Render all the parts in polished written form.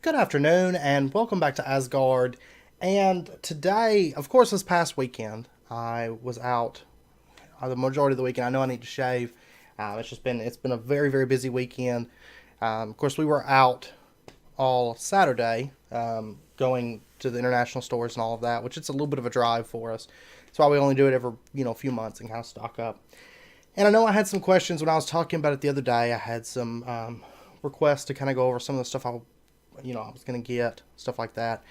Good afternoon, and welcome back to Asgard. And today, of course, this past weekend, I was out the majority of the weekend. I know I need to shave. It's been a very busy weekend. Of course, we were out all Saturday, going to the international stores and all of that, which it's a little bit of a drive for us. That's why we only do it every few months and kind of stock up. And I know I had some questions when I was talking about it the other day. I had some requests to kind of go over some of the stuff I was going to get, stuff like that.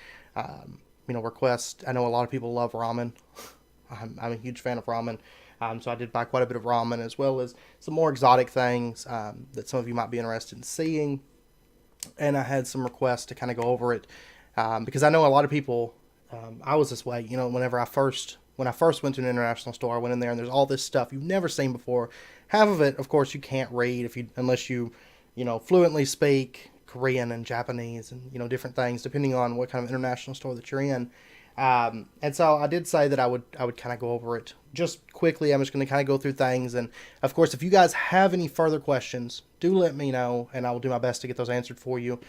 Requests. I know a lot of people love ramen. I'm a huge fan of ramen. So I did buy quite a bit of ramen as well as some more exotic things that some of you might be interested in seeing. And I had some requests to kind of go over it because I know a lot of people. I was this way, when I first went to an international store, I went in there and there's all this stuff you've never seen before. Half of it, of course, you can't read unless you fluently speak Korean and Japanese and different things depending on what kind of international store that you're in. And so I did say that I would kind of go over it just quickly. I'm just going to kind of go through things, and of course, if you guys have any further questions, do let me know, and I will do my best to get those answered for you.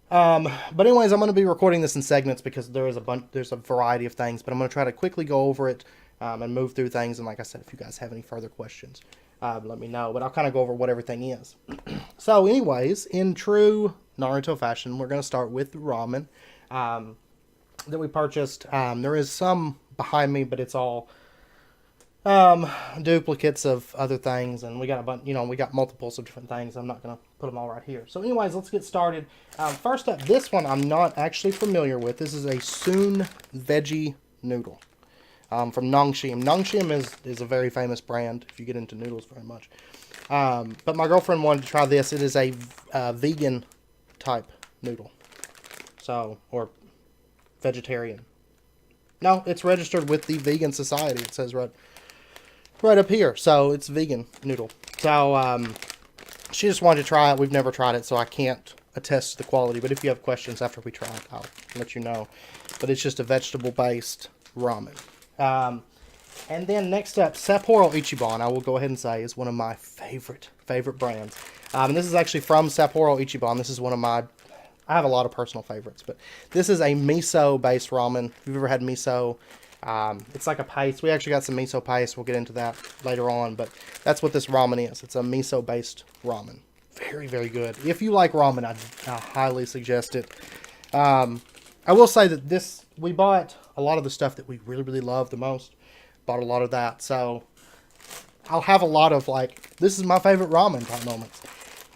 But anyways, I'm going to be recording this in segments because there's a variety of things, but I'm going to try to quickly go over it and move through things. And like I said, if you guys have any further questions, let me know. But I'll kind of go over what everything is. So, anyways, in true Naruto fashion, we're going to start with ramen that we purchased. There is some behind me, but it's all duplicates of other things, and we got a bunch. We got multiples of different things. I'm not gonna put them all right here. So, anyways, let's get started. First up, this one I'm not actually familiar with. This is a Soon veggie noodle from Nongshim. Nongshim is a very famous brand if you get into noodles very much. But my girlfriend wanted to try this. It is a vegan type noodle, or vegetarian. No, it's registered with the Vegan Society. It says right up here. So it's vegan noodle. So she just wanted to try it. We've never tried it, so I can't attest to the quality. But if you have questions after we try it, I'll let you know. But it's just a vegetable-based ramen. And then next up, Sapporo Ichiban, I will go ahead and say, is one of my favorite brands. And this is actually from Sapporo Ichiban. This is I have a lot of personal favorites, but this is a miso-based ramen. If you've ever had miso, it's like a paste. We actually got some miso paste. We'll get into that later on, but that's what this ramen is. It's a miso-based ramen. Very good. If you like ramen, I highly suggest it. I will say that we bought a lot of the stuff that we really love the most. Bought a lot of that, so I'll have a lot of this is my favorite ramen type moments.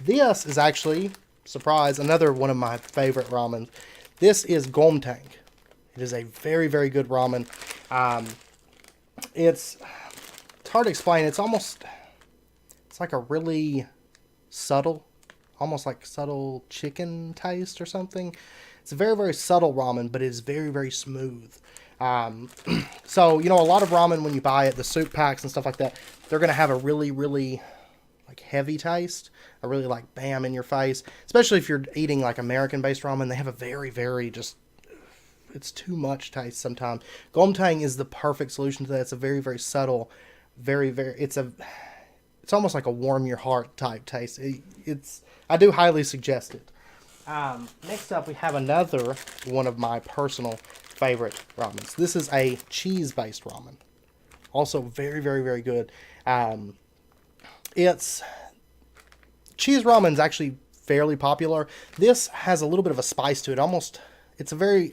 This is actually, surprise, another one of my favorite ramen. This is gomtang. It is a very good ramen. It's hard to explain. It's like a really subtle, almost like subtle chicken taste or something. It's a very subtle ramen, but it is very smooth. So, a lot of ramen, when you buy it, the soup packs and stuff like that, they're going to have a really heavy taste, a really bam in your face, especially if you're eating American based ramen. They have a very just, it's too much taste sometimes. Gomtang is the perfect solution to that. It's a very subtle, it's almost like a warm your heart type taste. I do highly suggest it. Next up, we have another one of my personal favorite ramens. This is a cheese based ramen, also very good. It's cheese ramen is actually fairly popular. This has a little bit of a spice to it.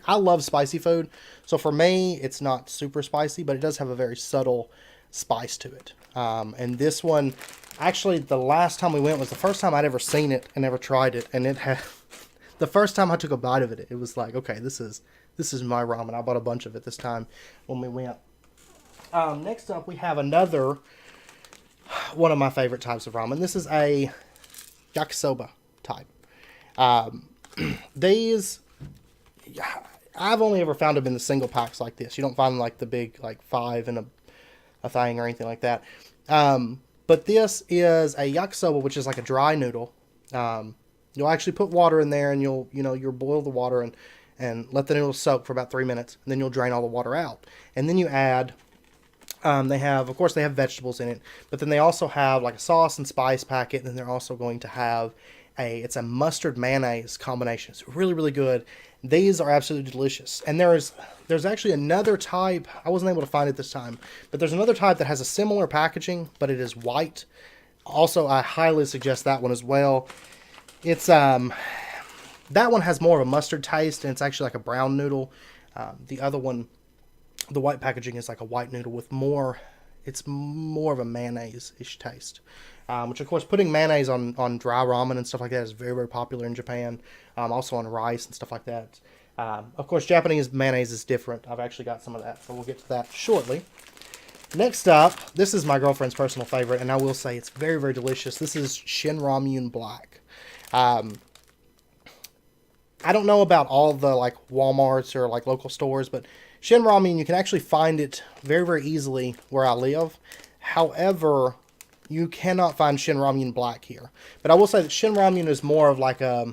I love spicy food. So for me, it's not super spicy, but it does have a very subtle spice to it. And this one, actually, the last time we went was the first time I'd ever seen it and ever tried it. And the first time I took a bite of it, it was like, okay, this is my ramen. I bought a bunch of it this time when we went. Next up, we have another one of my favorite types of ramen. This is a yakisoba type. These, I've only ever found them in the single packs like this. You don't find them the big 5 in a thing or anything like that. But this is a yakisoba, which is like a dry noodle. You'll actually put water in there, and you'll boil the water and let the noodle soak for about 3 minutes, and then you'll drain all the water out. And then you add, they have vegetables in it, but then they also have a sauce and spice packet, and then they're also going to have it's a mustard mayonnaise combination. It's really, really good. These are absolutely delicious. And there's actually another type. I wasn't able to find it this time, but there's another type that has a similar packaging, but it is white. Also, I highly suggest that one as well. It's that one has more of a mustard taste, and it's actually like a brown noodle. The other one, the white packaging, is like a white noodle with more. It's more of a mayonnaise-ish taste. Which, of course, putting mayonnaise on dry ramen and stuff like that is very, very popular in Japan. Also on rice and stuff like that. Of course, Japanese mayonnaise is different. I've actually got some of that, so we'll get to that shortly. Next up, this is my girlfriend's personal favorite, and I will say it's very, very delicious. This is Shin Ramen Black. I don't know about all the like Walmarts or like local stores, but Shin Ramen, you can actually find it very, very easily where I live. However, you cannot find Shin Ramen Black here. But I will say that Shin Ramen is more of like a...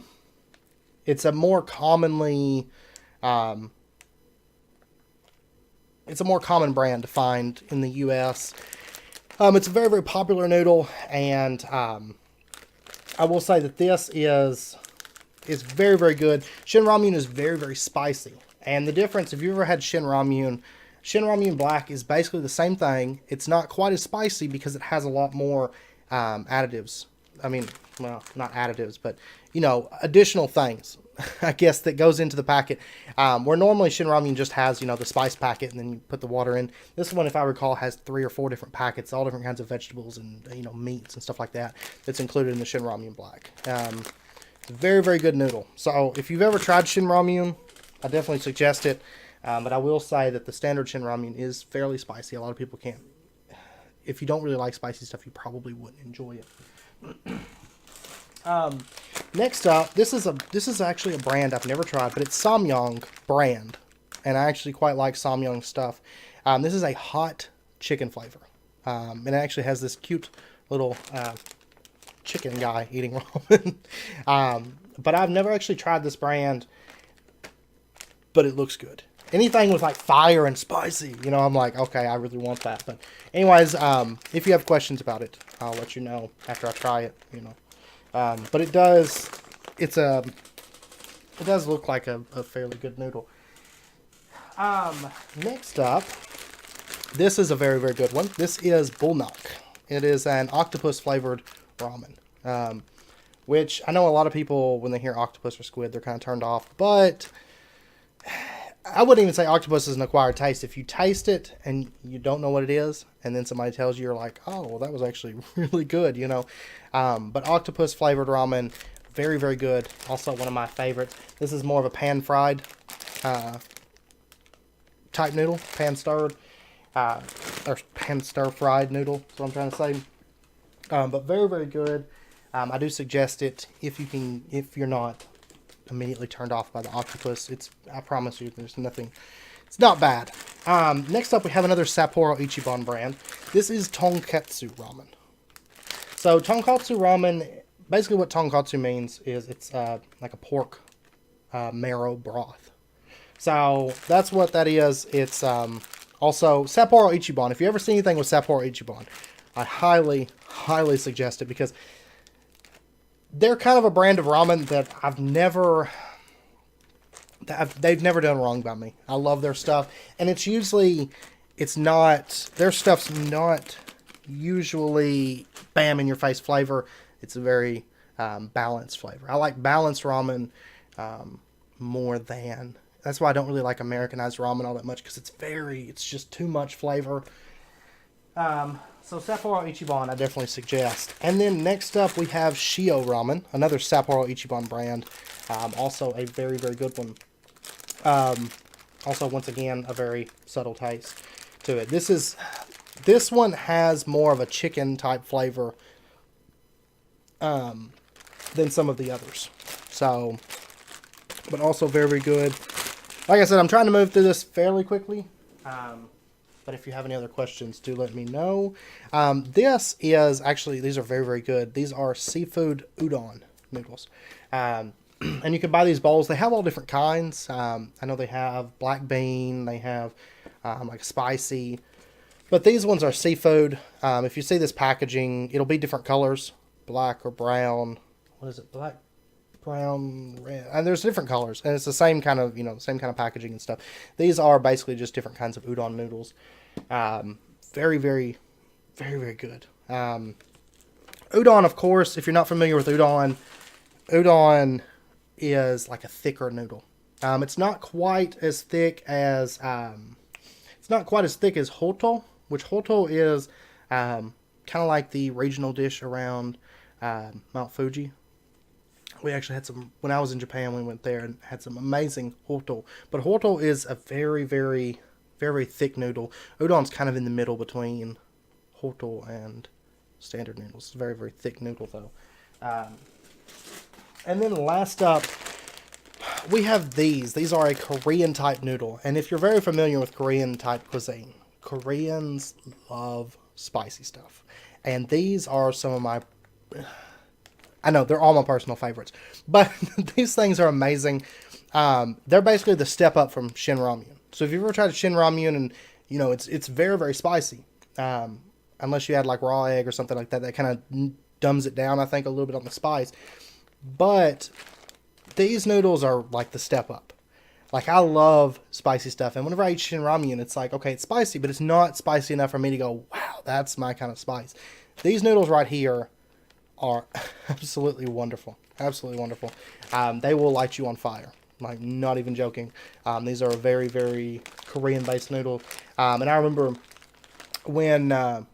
It's a more commonly... it's a more common brand to find in the U.S. It's a very, very popular noodle. And I will say that this is very, very good. Shin Ramen is very, very spicy. And the difference, if you've ever had Shin Ramen Black is basically the same thing. It's not quite as spicy because it has a lot more additives. I mean, well, not additives, but, you know, additional things, I guess, that goes into the packet. Where normally Shin Ramen just has, you know, the spice packet and then you put the water in. This one, if I recall, has 3 or 4 different packets, all different kinds of vegetables and, you know, meats and stuff like that that's included in the Shin Ramen Black. It's a very, very good noodle. So if you've ever tried Shin Ramen, I definitely suggest it. But I will say that the standard Shin Ramen is fairly spicy. A lot of people can't. If you don't really like spicy stuff, you probably wouldn't enjoy it. Next up, this is actually a brand I've never tried, but it's Samyang brand, and I actually quite like Samyang stuff. This is a hot chicken flavor, and it actually has this cute little chicken guy eating ramen. But I've never actually tried this brand, but it looks good. Anything with like fire and spicy, you know, I'm like, okay, I really want that. But anyways, if you have questions about it, I'll let you know after I try it, you know. But it does look like a fairly good noodle. Next up, this is a very, very good one. This is bulnak. It is an octopus flavored ramen. Which I know a lot of people, when they hear octopus or squid, they're kind of turned off, but I wouldn't even say octopus is an acquired taste. If you taste it and you don't know what it is, and then somebody tells you, you're like, oh, well, that was actually really good, you know. But octopus flavored ramen, very, very good. Also one of my favorites. This is more of a pan-fried type noodle, pan-stirred, or pan-stir-fried noodle, that's what I'm trying to say. But very, very good. I do suggest it if you're not immediately turned off by the octopus. I promise you, there's nothing. It's not bad. Next up, we have another Sapporo Ichiban brand. This is tonkatsu ramen. So tonkatsu ramen, basically what tonkatsu means is it's like a pork marrow broth. So that's what that is. It's also Sapporo Ichiban. If you ever see anything with Sapporo Ichiban, I highly, highly suggest it because they're kind of a brand of ramen that they've never done wrong by me. I love their stuff. And their stuff's not usually bam in your face flavor. It's a very balanced flavor. I like balanced ramen more than, that's why I don't really like Americanized ramen all that much, because it's just too much flavor. So Sapporo Ichiban, I definitely suggest. And then next up, we have Shio Ramen, another Sapporo Ichiban brand. Also a very, very good one. Also, once again, a very subtle taste to it. This one has more of a chicken type flavor than some of the others. So, but also very, very good. Like I said, I'm trying to move through this fairly quickly. But if you have any other questions, do let me know. This is actually, these are very, very good. These are seafood udon noodles. And you can buy these bowls. They have all different kinds. I know they have black bean. They have like spicy. But these ones are seafood. If you see this packaging, it'll be different colors. Black or brown what is it, black, brown, red, and there's different colors, and it's the same kind of, same kind of packaging and stuff. These are basically just different kinds of udon noodles. Very, very, very, very good. Udon, of course, if you're not familiar with udon is like a thicker noodle. It's not quite as thick as hoto, which hoto is kind of like the regional dish around Mount Fuji. We actually had some, when I was in Japan, we went there and had some amazing hoto. But hoto is a very, very, very thick noodle. Udon's kind of in the middle between hoto and standard noodles. It's a very, very thick noodle, though. And then last up, we have these. These are a Korean type noodle. And if you're very familiar with Korean type cuisine, Koreans love spicy stuff. And these are some of my, I know, they're all my personal favorites. But these things are amazing. They're basically the step up from Shin Ramyun. So if you've ever tried Shin Ramyun and, it's very, very spicy. Unless you add like raw egg or something like that. That kind of dumbs it down, I think, a little bit on the spice. But these noodles are like the step up. Like, I love spicy stuff. And whenever I eat Shin Ramyun, it's like, okay, it's spicy, but it's not spicy enough for me to go, wow, that's my kind of spice. These noodles right here are absolutely wonderful. Absolutely wonderful. They will light you on fire. Like, not even joking. These are a very, very Korean-based noodle. And I remember when, I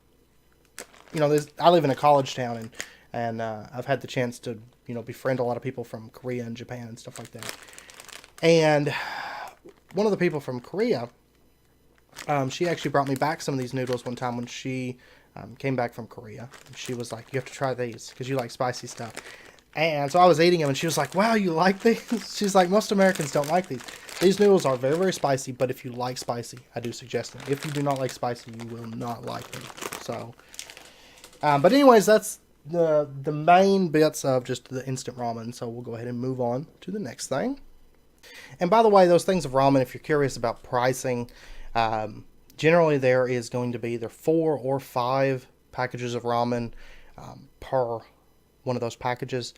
live in a college town, and I've had the chance to, befriend a lot of people from Korea and Japan and stuff like that. And one of the people from Korea, she actually brought me back some of these noodles one time when she came back from Korea. And she was like, you have to try these because you like spicy stuff. And so I was eating them, and she was like, wow, you like these? She's like, most Americans don't like these. These noodles are very, very spicy, but if you like spicy, I do suggest them. If you do not like spicy, you will not like them. So, but anyways, that's the main bits of just the instant ramen. So we'll go ahead and move on to the next thing. And by the way, those things of ramen, if you're curious about pricing, generally there is going to be either 4 or 5 packages of ramen per one of those packages.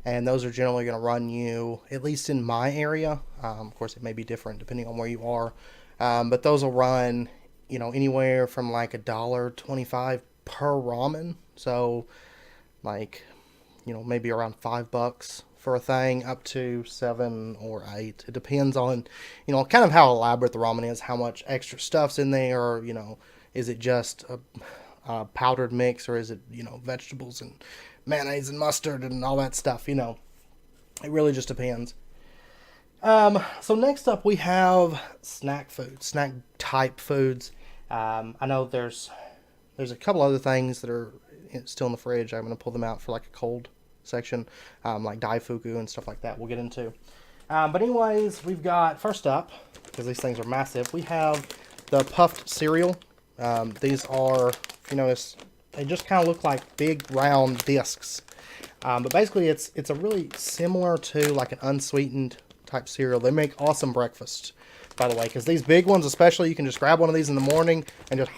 And those are generally going to run you, at least in my area. Of course, it may be different depending on where you are. But those will run, anywhere from like $1.25 per ramen. So, like, maybe around $5 for a thing, up to 7 or 8. It depends on, kind of how elaborate the ramen is, how much extra stuff's in there, or, is it just a powdered mix, or is it, vegetables and mayonnaise and mustard and all that stuff, It really just depends. So next up we have snack type foods. I know there's a couple other things that are still in the fridge. I'm going to pull them out for like a cold section, like daifuku and stuff like that we'll get into. But anyways, we've got, first up, because these things are massive, we have the puffed cereal. These are, if you notice, they just kind of look like big round discs. But basically it's a really similar to like an unsweetened type cereal. They make awesome breakfast, by the way, because these big ones especially, you can just grab one of these in the morning and just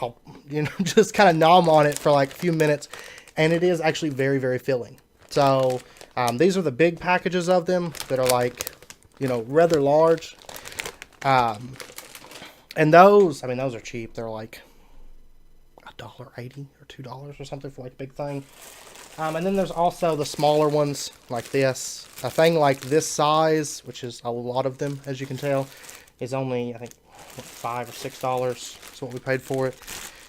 just kind of nom on it for like a few minutes, and it is actually very, very filling. So these are the big packages of them that are like, rather large. And those are cheap. They're like $1.80 or $2 or something for like a big thing. And then there's also the smaller ones like this. A thing like this size, which is a lot of them, as you can tell, is only, I think, $5 or $6 is what we paid for it.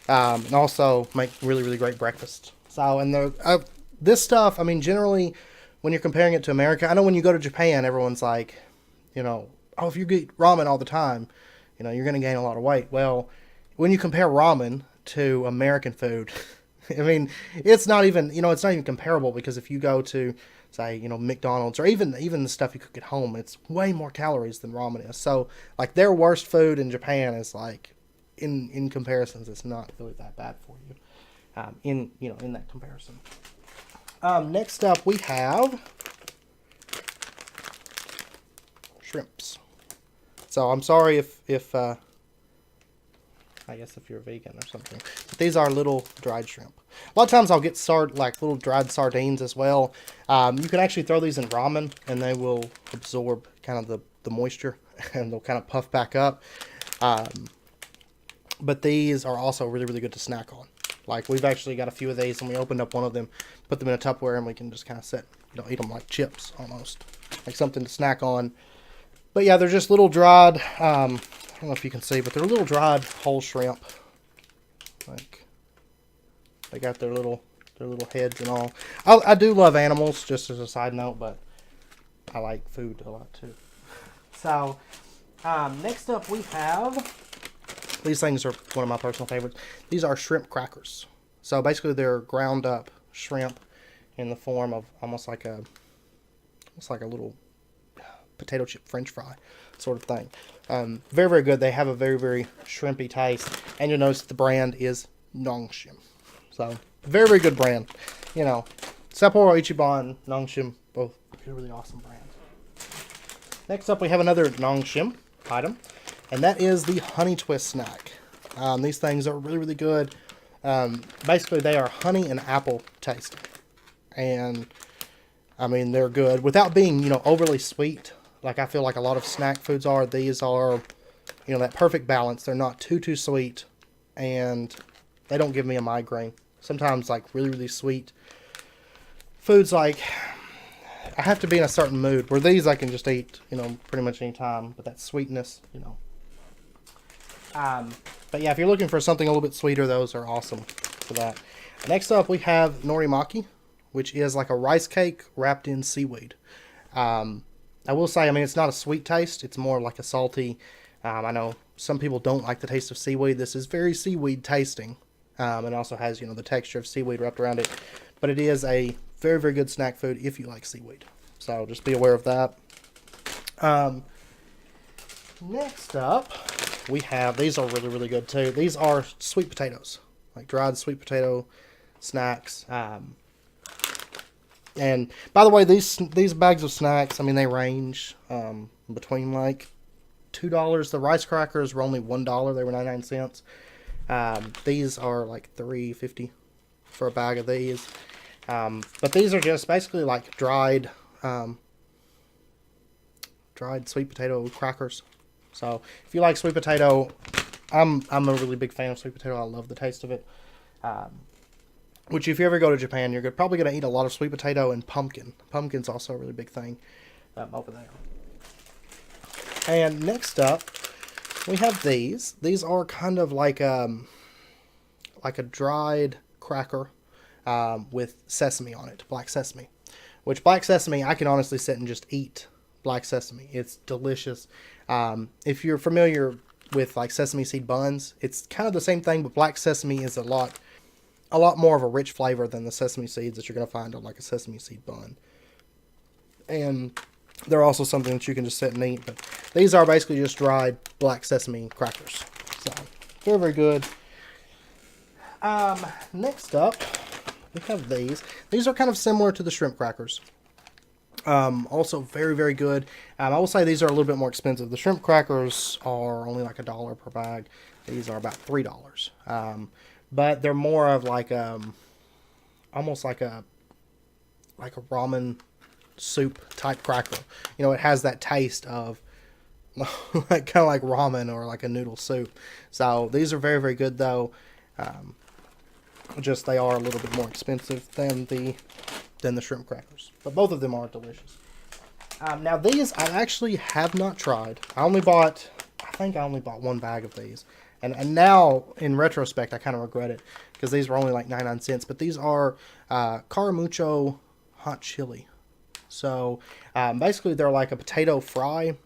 And also make really, really great breakfast. So, and this stuff, generally, when you're comparing it to America, I know when you go to Japan, everyone's like, oh, if you eat ramen all the time, you're going to gain a lot of weight. Well, when you compare ramen to American food, it's not even, it's not even comparable, because if you go to, say, McDonald's, or even the stuff you cook at home, it's way more calories than ramen is. So, like, their worst food in Japan is like, in comparisons, it's not really that bad for you. In that comparison. Next up we have shrimps. So I'm sorry if I guess if you're a vegan or something. But these are little dried shrimp. A lot of times I'll get like little dried sardines as well. You can actually throw these in ramen and they will absorb kind of the moisture and they'll kind of puff back up. But these are also really, really good to snack on. Like we've actually got a few of these and we opened up one of them, put them in a Tupperware and we can just kind of eat them like chips almost. Like something to snack on. But yeah, they're just little dried, I don't know if you can see, but they're little dried whole shrimp. Like, they got their little heads and all. I do love animals, just as a side note, but I like food a lot too. So, next up we have, these things are one of my personal favorites. These are shrimp crackers. So basically they're ground up shrimp in the form of almost like a little potato chip French fry sort of thing. Very, very good. They have a very, very shrimpy taste. And you'll notice the brand is Nongshim. So, very, very good brand. You know, Sapporo, Ichiban, Nongshim, both really awesome brands. Next up, we have another Nongshim item. And that is the Honey Twist snack. These things are really, really good. Basically, they are honey and apple tasting. And, I mean, they're good. Without being, overly sweet. Like I feel like a lot of snack foods are. These are, that perfect balance. They're not too sweet, and they don't give me a migraine. Sometimes like really, really sweet foods, like I have to be in a certain mood. Where these I can just eat, pretty much any time. But that sweetness, But yeah, if you're looking for something a little bit sweeter, those are awesome for that. Next up, we have norimaki, which is like a rice cake wrapped in seaweed. I will say, it's not a sweet taste. It's more like a salty. I know some people don't like the taste of seaweed. This is very seaweed tasting. And also has, the texture of seaweed wrapped around it. But it is a very, very good snack food if you like seaweed. So just be aware of that. Next up, we have, these are really, really good too. These are sweet potatoes. Like dried sweet potato snacks. And by the way, these bags of snacks, they range between like $2. The rice crackers were only $1. They were 99 cents. These are like $3.50 for a bag of these. But these are just basically like dried sweet potato crackers. So if you like sweet potato, I'm a really big fan of sweet potato. I love the taste of it. Which, if you ever go to Japan, you're probably going to eat a lot of sweet potato and pumpkin. Pumpkin's also a really big thing over there. And next up, we have these. These are kind of like a dried cracker with sesame on it, black sesame. Which black sesame, I can honestly sit and just eat black sesame. It's delicious. If you're familiar with like sesame seed buns, it's kind of the same thing, but black sesame is a lot more of a rich flavor than the sesame seeds that you're going to find on like a sesame seed bun. And they're also something that you can just sit and eat. But these are basically just dried black sesame crackers. So, very, very good. Next up, we have these. These are kind of similar to the shrimp crackers. Also very, very good. I will say these are a little bit more expensive. The shrimp crackers are only like $1 per bag. These are about $3. But they're more of like almost like a ramen soup type cracker. It has that taste of like kind of like ramen or like a noodle soup. So these are very, very good though. Just they are a little bit more expensive than the shrimp crackers, but both of them are delicious. Now these I actually have not tried. I think I only bought one bag of these. And now, in retrospect, I kind of regret it because these were only like 99 cents. But these are Caramucho hot chili. So, basically, they're like a potato fry.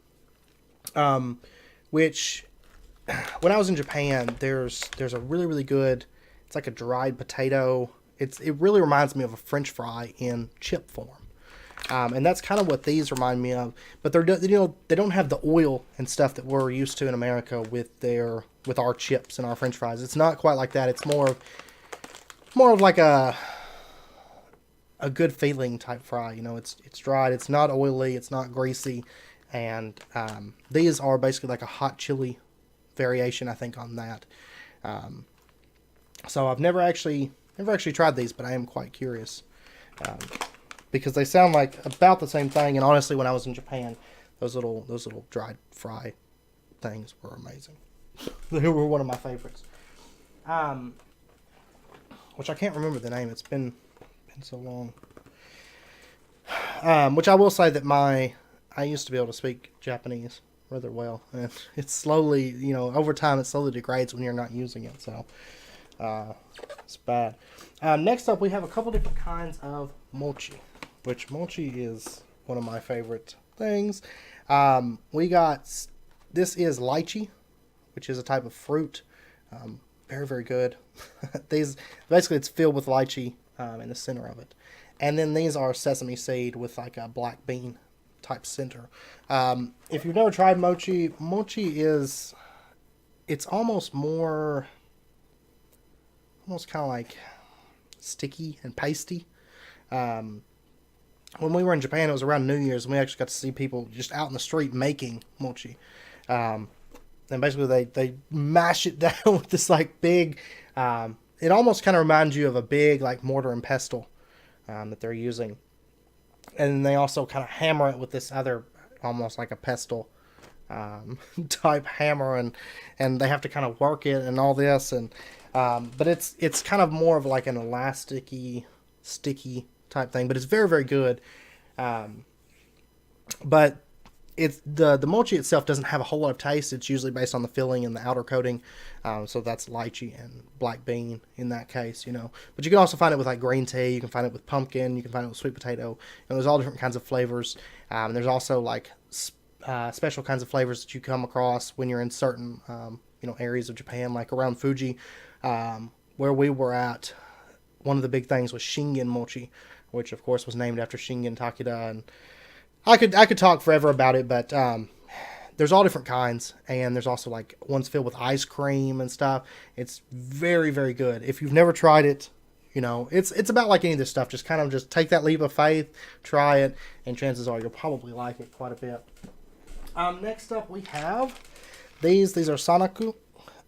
Which, when I was in Japan, there's a really, really good, it's like a dried potato. It really reminds me of a French fry in chip form. And that's kind of what these remind me of. But they don't have the oil and stuff that we're used to in America with our chips and our French fries. It's not quite like that. It's more of like a good feeling type fry. It's dried. It's not oily. It's not greasy. And these are basically like a hot chili variation, I think, on that. So I've never actually tried these, but I am quite curious because they sound like about the same thing. And honestly, when I was in Japan, those little dried fry things were amazing. They were one of my favorites. Which I can't remember the name. It's been so long. Which I will say that I used to be able to speak Japanese rather well, and it's slowly, over time, it slowly degrades when you're not using it. So it's bad. Next up, we have a couple different kinds of mochi, which mochi is one of my favorite things. This is lychee, which is a type of fruit. Very, very good. Basically, it's filled with lychee in the center of it. And then these are sesame seed with like a black bean type center. If you've never tried mochi it's almost kind of like sticky and pasty. When we were in Japan, it was around New Year's, and we actually got to see people just out in the street making mochi. And basically they mash it down with this like big, it almost kind of reminds you of a big like mortar and pestle that they're using. And they also kind of hammer it with this other, almost like a pestle type hammer, and they have to kind of work it and all this, and but it's kind of more of like an elasticy, sticky type thing, but it's very, very good. But it's the mochi itself doesn't have a whole lot of taste. It's usually based on the filling and the outer coating. So that's lychee and black bean in that case, But you can also find it with like green tea. You can find it with pumpkin. You can find it with sweet potato. There's all different kinds of flavors. There's also like special kinds of flavors that you come across when you're in certain areas of Japan, like around Fuji, where we were at. One of the big things was Shingen mochi, which of course was named after Shingen Takeda, and I could talk forever about it, but there's all different kinds, and there's also like ones filled with ice cream and stuff. It's very, very good. If you've never tried it, it's about like any of this stuff. Just kind of just take that leap of faith, try it, and chances are you'll probably like it quite a bit. Next up we have these. These are sanaku,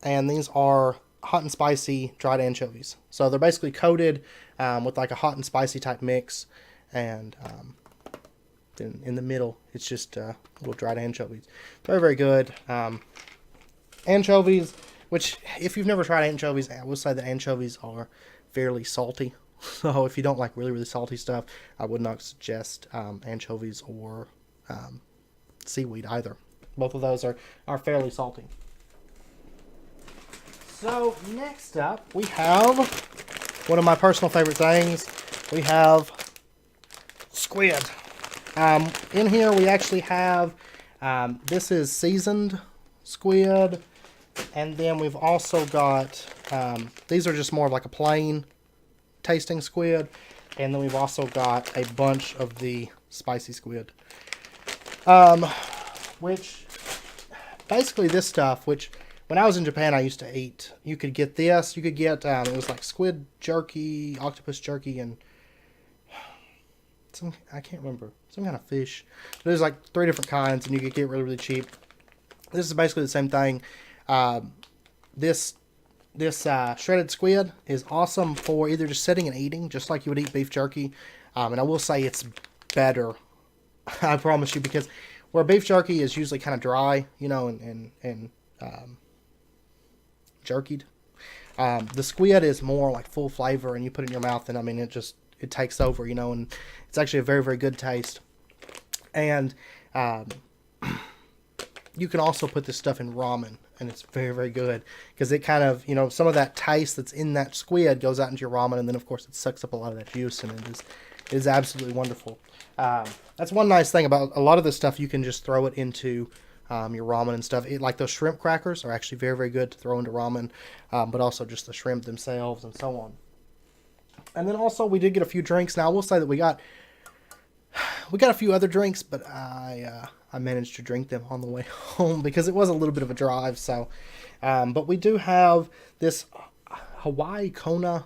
and these are hot and spicy dried anchovies. So they're basically coated with like a hot and spicy type mix, and in the middle it's just little dried anchovies. Very, very good. Anchovies, which if you've never tried anchovies, I will say that anchovies are fairly salty. So if you don't like really, really salty stuff, I would not suggest anchovies or seaweed either. Both of those are fairly salty. So next up we have one of my personal favorite things. We have squid. In here we actually have, this is seasoned squid, and then we've also got, these are just more of like a plain tasting squid, and then we've also got a bunch of the spicy squid. Which, basically this stuff, which when I was in Japan I used to eat, you could get this, you could get, it was like squid jerky, octopus jerky, and I can't remember, some kind of fish. There's like 3 different kinds, and you could get really, really cheap. This is basically the same thing. This shredded squid is awesome for either just sitting and eating, just like you would eat beef jerky. And I will say it's better, I promise you, because where beef jerky is usually kind of dry, and jerkied, the squid is more like full flavor, and you put it in your mouth, and I mean it takes over, and it's actually a very, very good taste. And you can also put this stuff in ramen, and it's very, very good, because it kind of, some of that taste that's in that squid goes out into your ramen, and then of course it sucks up a lot of that juice, and it is absolutely wonderful. That's one nice thing about a lot of this stuff. You can just throw it into your ramen and stuff. Like those shrimp crackers are actually very, very good to throw into ramen, but also just the shrimp themselves and so on. And then also we did get a few drinks. Now I will say that we got a few other drinks, but I managed to drink them on the way home because it was a little bit of a drive. So, but we do have this Hawaii Kona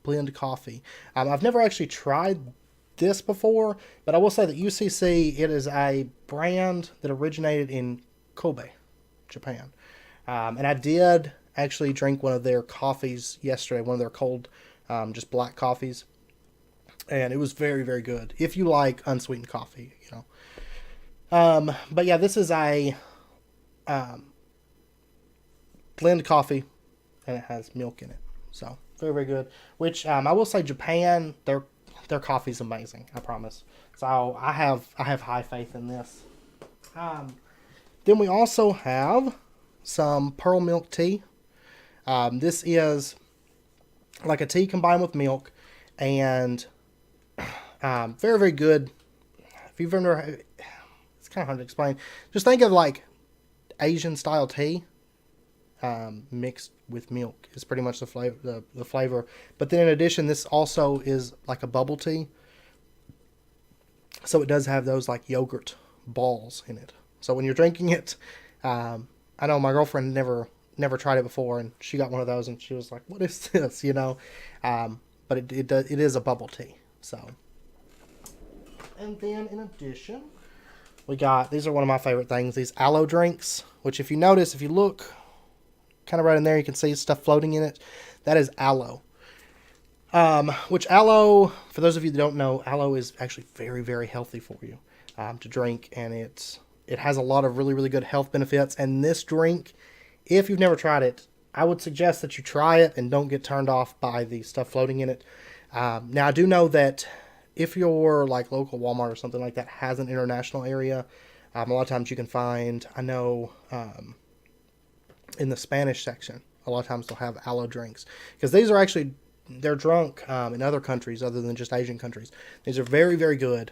blend coffee. I've never actually tried this before, but I will say that UCC, it is a brand that originated in Kobe, Japan. And I did actually drank one of their coffees yesterday, one of their cold, just black coffees, and it was very, very good. If you like unsweetened coffee, you know. But yeah, this is a blend coffee, and it has milk in it. So very, very good. Which I will say, Japan, their coffee's amazing. I promise. So I have high faith in this. Then we also have some pearl milk tea. This is like a tea combined with milk, and very, very good. If you've ever, it's kind of hard to explain. Just think of like Asian style tea mixed with milk is pretty much the flavor. But then in addition, this also is like a bubble tea. So it does have those like yogurt balls in it. So when you're drinking it, I know my girlfriend never tried it before, and she got one of those, and she was like, "What is this?" You know, but it is a bubble tea. So, and then in addition, we got, these are one of my favorite things, these aloe drinks. Which, if you notice, if you look kind of right in there, you can see stuff floating in it. That is aloe. Which aloe, for those of you that don't know, aloe is actually very, very healthy for you to drink, and it has a lot of really, really good health benefits. And this drink, if you've never tried it, I would suggest that you try it and don't get turned off by the stuff floating in it. Now, I do know that if your like local Walmart or something like that has an international area, a lot of times you can find, I know, in the Spanish section, a lot of times they'll have aloe drinks, because these are actually, they're drunk in other countries other than just Asian countries. These are very, very good.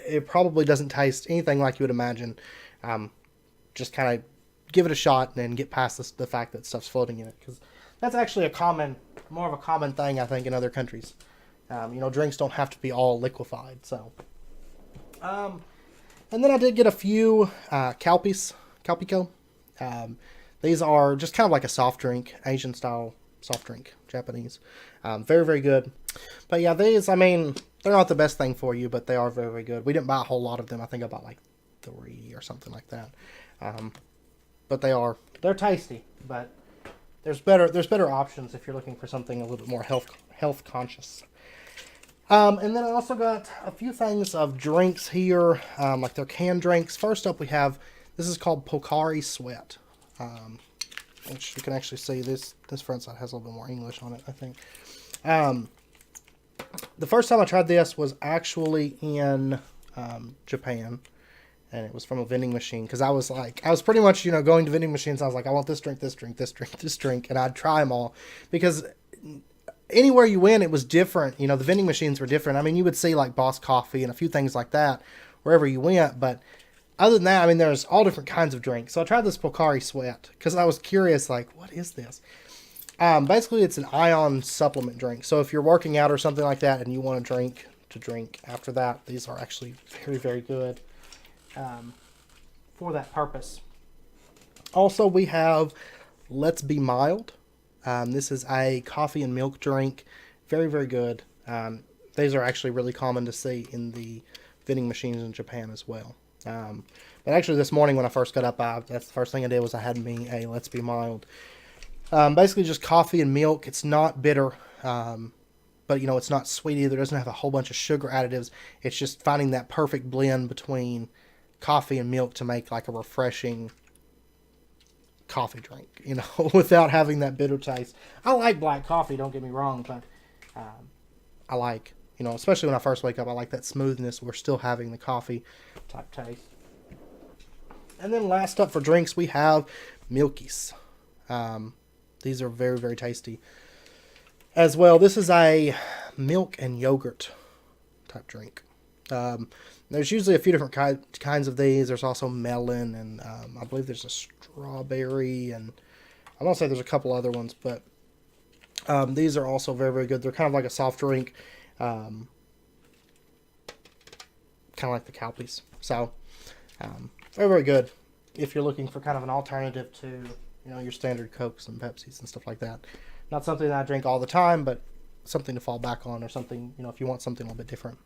It probably doesn't taste anything like you would imagine. Just kind of give it a shot and then get past the fact that stuff's floating in it, because that's actually more of a common thing, I think, in other countries. Drinks don't have to be all liquefied. So, and then I did get a few Calpico. These are just kind of like a soft drink, Asian style soft drink, Japanese. Very, very good. But yeah, these, I mean, they're not the best thing for you, but they are very, very good. We didn't buy a whole lot of them. I think I bought like 3 or something like that. But they're tasty, but there's better options if you're looking for something a little bit more health conscious. And then I also got a few things of drinks here, like their canned drinks. First up, we have, this is called Pocari Sweat, which you can actually see this front side has a little bit more English on it, I think. The first time I tried this was actually in Japan, and it was from a vending machine, because I was pretty much, going to vending machines. I was like, I want this drink, this drink, this drink, this drink, and I'd try them all, because anywhere you went, it was different. The vending machines were different. I mean, you would see like Boss Coffee and a few things like that wherever you went, but other than that, I mean, there's all different kinds of drinks. So I tried this Pocari Sweat because I was curious, like, what is this? Basically, it's an ion supplement drink. So if you're working out or something like that and you want a drink to drink after that, these are actually very, very good for that purpose. Also, we have Let's Be Mild. This is a coffee and milk drink. Very, very good. These are actually really common to see in the vending machines in Japan as well. But actually this morning when I first got up, that's the first thing I did was I had me a Let's Be Mild. Basically just coffee and milk. It's not bitter, but it's not sweet either. It doesn't have a whole bunch of sugar additives. It's just finding that perfect blend between coffee and milk to make like a refreshing coffee drink, without having that bitter taste. I like black coffee, don't get me wrong, but I like, especially when I first wake up, I like that smoothness. We're still having the coffee type taste. And then last up for drinks, we have Milkies. These are very, very tasty as well. This is a milk and yogurt type drink. There's usually a few different kinds of these. There's also melon, and I believe there's a strawberry, and I want to say there's a couple other ones, but these are also very, very good. They're kind of like a soft drink, kind of like the Calpies. So, very, very good if you're looking for kind of an alternative to, your standard Cokes and Pepsis and stuff like that. Not something that I drink all the time, but something to fall back on, or something, if you want something a little bit different.